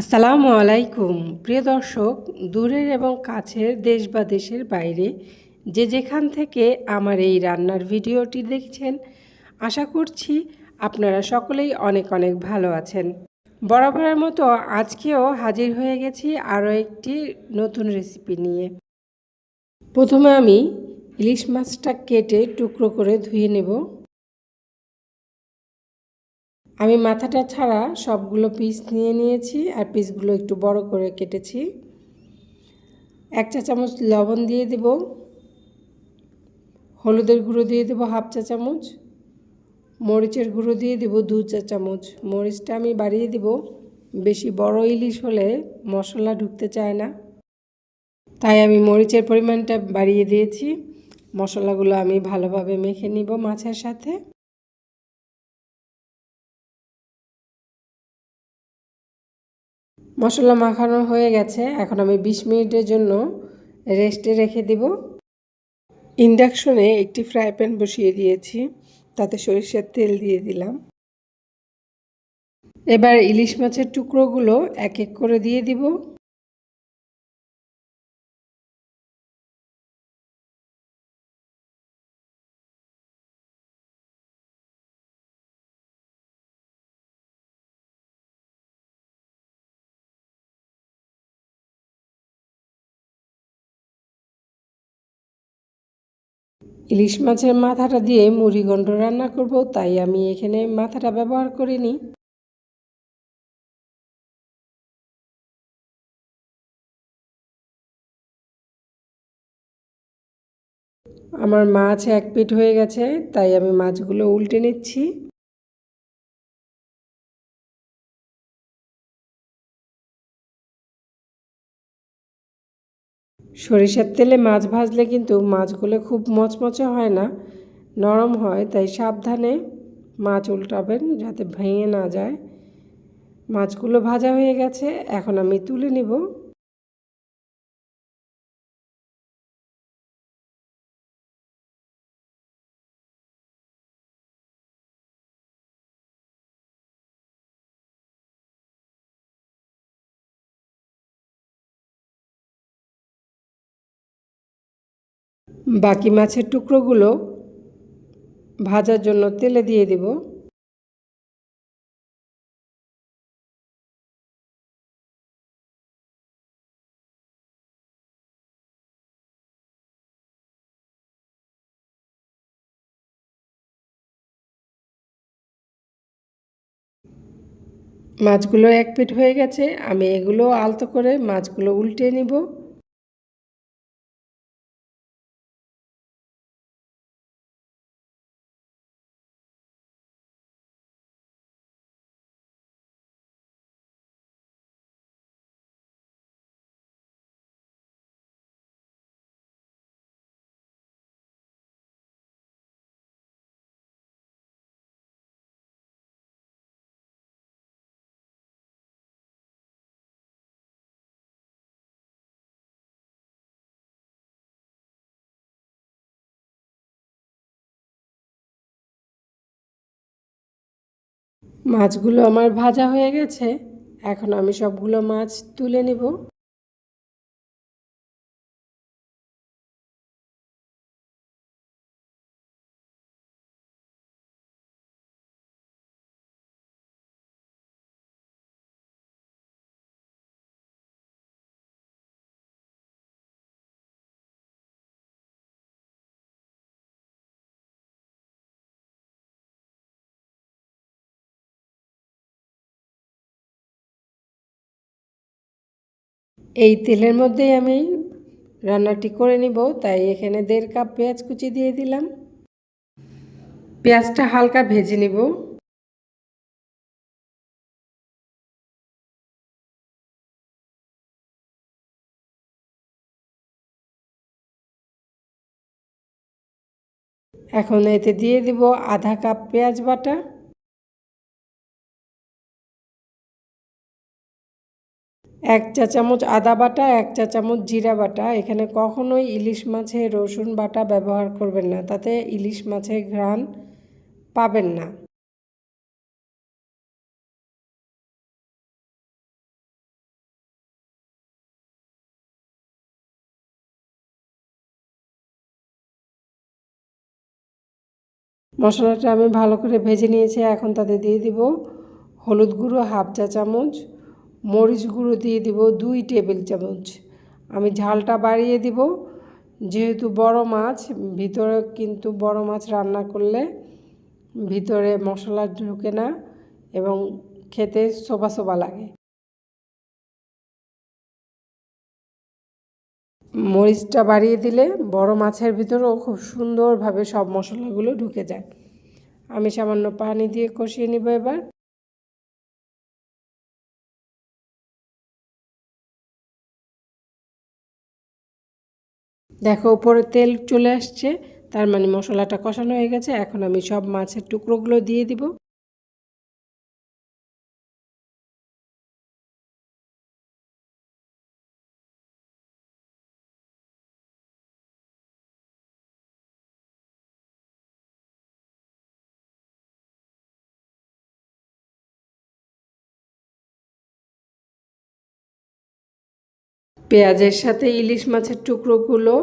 আসসালামু আলাইকুম প্রিয় দর্শক, দূরের এবং কাছের দেশ বা দেশের বাইরে যে যেখান থেকে আমার এই রান্নার ভিডিওটি দেখছেন, আশা করছি আপনারা সকলেই অনেক অনেক ভালো আছেন। বরাবরের মতো আজকেও হাজির হয়ে গেছি আরও একটি নতুন রেসিপি নিয়ে। প্রথমে আমি ইলিশ মাছটা কেটে টুকরো করে ধুয়ে নেব। আমি মাথাটা ছাড়া সবগুলো পিস নিয়ে নিয়েছি আর পিসগুলো একটু বড় করে কেটেছি। 1 চা চামচ লবণ দিয়ে দেব, হলুদের গুঁড়ো দিয়ে দেব 1/2 চা চামচ, মরিচের গুঁড়ো দিয়ে দেব 2 চা চামচ। মরিচটা আমি বাড়িয়ে দেব, বেশি বড় ইলিশ হলে মশলা ঢুকতে চায় না, তাই আমি মরিচের পরিমাণটা বাড়িয়ে দিয়েছি। মশলাগুলো আমি ভালোভাবে মেখে নিব মাছের সাথে। মশলা মাখানো হয়ে গেছে, এখন আমি 20 মিনিটের জন্য রেস্টে রেখে দেব। ইন্ডাকশনে একটি ফ্রাই প্যান বসিয়ে দিয়েছি, তাতে সরিষার তেল দিয়ে দিলাম। এবার ইলিশ মাছের টুকরোগুলো এক এক করে দিয়ে দিব। ইলিশ মাছের মাথাটা দিয়ে মুড়িঘণ্ট রান্না করব, তাই আমি এখানে মাথাটা ব্যবহার করিনি। আমার মাছ এক পিঠ হয়ে গেছে, তাই আমি মাছগুলো উল্টে নিচ্ছি। সরিষার তেলে মাছ ভাজলে কিন্তু মাছগুলো খুব মচমচে হয় না, নরম হয়, তাই সাবধানে মাছ উল্টাবেন যাতে ভেঙে না যায়। মাছগুলো ভাজা হয়ে গেছে, এখন আমি তুলে নিব। বাকি মাছের টুকরোগুলো ভাজার জন্য তেলে দিয়ে দেব। মাছগুলো এক পিঠ হয়ে গেছে, আমি এগুলো আলতো করে মাছগুলো উল্টে নিব। মাছগুলো আমার ভাজা হয়ে গেছে, এখন আমি সবগুলো মাছ তুলে নিব। এই তেলের মধ্যেই আমি রান্নাটি করে নিব, তাই এখানে 1.5 কাপ পেঁয়াজ কুচি দিয়ে দিলাম। পেঁয়াজটা হালকা ভেজে নিব। এখন এতে দিয়ে দিব 1/2 কাপ পেঁয়াজ বাটা, 1 চা চামচ আদা বাটা, 1 চা চামচ জিরা বাটা। এখানে কখনোই ইলিশ মাছে রসুন বাটা ব্যবহার করবেন না, তাতে ইলিশ মাছের ঘ্রাণ পাবেন না। মশলাটা আমি ভালো করে ভেজে নিয়েছি। এখন তাতে দিয়ে দিব হলুদ গুঁড়ো হাফ চা চামচ, মরিচ গুঁড়ো দিয়ে দিব 2 টেবিল চামচ। আমি ঝালটা বাড়িয়ে দিব, যেহেতু বড় মাছ, ভিতরে কিন্তু বড় মাছ রান্না করলে ভিতরে মশলা ঢোকে না এবং খেতে সোবা সোবা লাগে। মরিচটা বাড়িয়ে দিলে বড় মাছের ভিতরেও খুব সুন্দরভাবে সব মশলাগুলো ঢুকে যায়। আমি সামান্য পানি দিয়ে কষিয়ে নিব এবার। দেখো উপরে তেল চলে আসছে, তার মানে মশলাটা কষানো হয়ে গেছে। এখন আমি সব মাছের টুকরোগুলো দিয়ে দিব। পেঁয়াজের সাথে ইলিশ মাছের টুকরোগুলো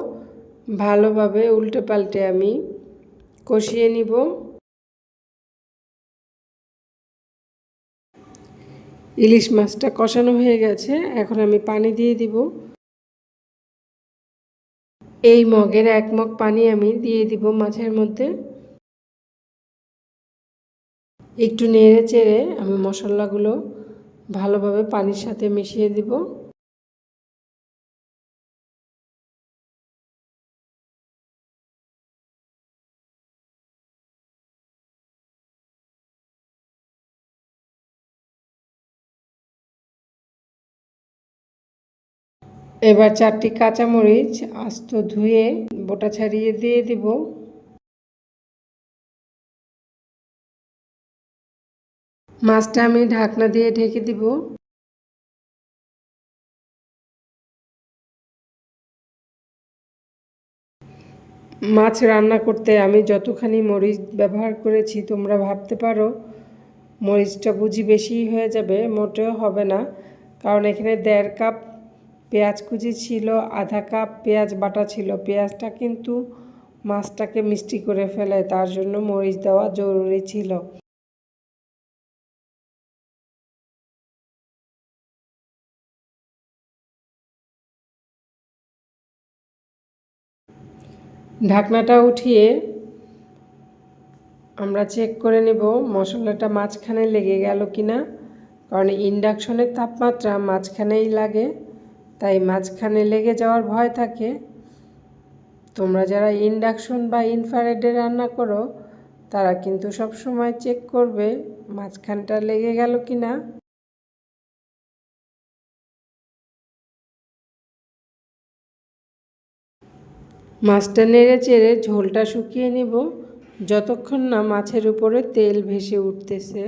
ভালোভাবে উল্টে পাল্টে আমি কষিয়ে নিব। ইলিশ মাছটা কষানো হয়ে গেছে, এখন আমি পানি দিয়ে দিব। এই মগের 1 মগ পানি আমি দিয়ে দিব মাছের মধ্যে। একটু নেড়ে চেড়ে আমি মশলাগুলো ভালোভাবে পানির সাথে মিশিয়ে দিব। এবার 4টি কাঁচামরিচ আস্ত ধুয়ে বোটা ছাড়িয়ে দিয়ে দিব। মাছটা আমি ঢাকনা দিয়ে ঢেকে দিব। মাছ রান্না করতে আমি যতখানি মরিচ ব্যবহার করেছি, তোমরা ভাবতে পারো মরিচটা বুঝি বেশি হয়ে যাবে, মোটেও হবে না। কারণ এখানে 1.5 কাপ পেঁয়াজ কুচি ছিল, আধা কাপ পেঁয়াজ বাটা ছিল। পেঁয়াজটা কিন্তু মাছটাকে মিষ্টি করে ফেলে, তার জন্য মরিচ দেওয়া জরুরি ছিল। ঢাকনাটা উঠিয়ে আমরা চেক করে নেব মশলাটা মাঝখানে লেগে গেল কিনা, কারণ ইন্ডাকশনের তাপমাত্রা মাঝখানেই লাগে, তাই মাঝখানে লেগে যাওয়ার ভয় থাকে। তোমরা যারা ইন্ডাকশন বা ইনফ্রারেডে রান্না করো তারা কিন্তু সব সময় চেক করবে মাঝখানটা লেগে গেল কিনা। মাছটা নেড়ে চেড়ে ঝোলটা শুকিয়ে নেব, যতক্ষণ না মাছের উপরে তেল ভেসে উঠতেছে।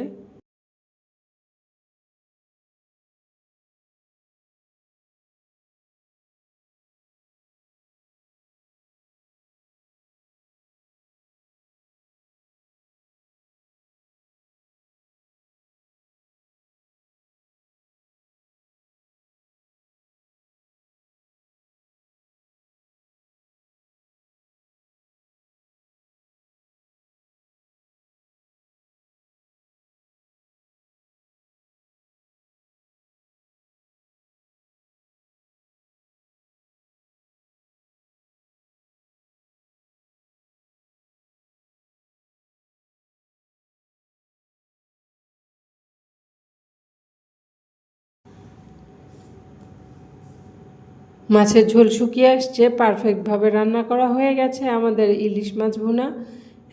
মাছের ঝোল শুকিয়ে আসছে, পারফেক্টভাবে রান্না করা হয়ে গেছে আমাদের ইলিশ মাছ ভুনা।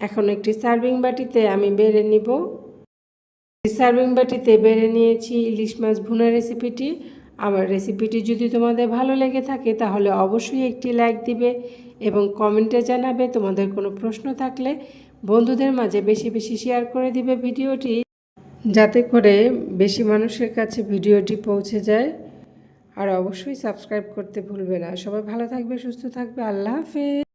এখন একটি সার্ভিং বাটিতে আমি বেড়ে নিব। সার্ভিং বাটিতে বেড়ে নিয়েছি ইলিশ মাছ ভুনা রেসিপিটি। আমার রেসিপিটি যদি তোমাদের ভালো লেগে থাকে তাহলে অবশ্যই একটি লাইক দিবে এবং কমেন্টে জানাবে। তোমাদের কোনো প্রশ্ন থাকলে বন্ধুদের মাঝে বেশি বেশি শেয়ার করে দিবে ভিডিওটি, যাতে করে বেশি মানুষের কাছে ভিডিওটি পৌঁছে যায়। আর অবশ্যই সাবস্ক্রাইব করতে ভুলবে না। সবাই ভালো থাকবে, সুস্থ থাকবে। আল্লাহ হাফেজ।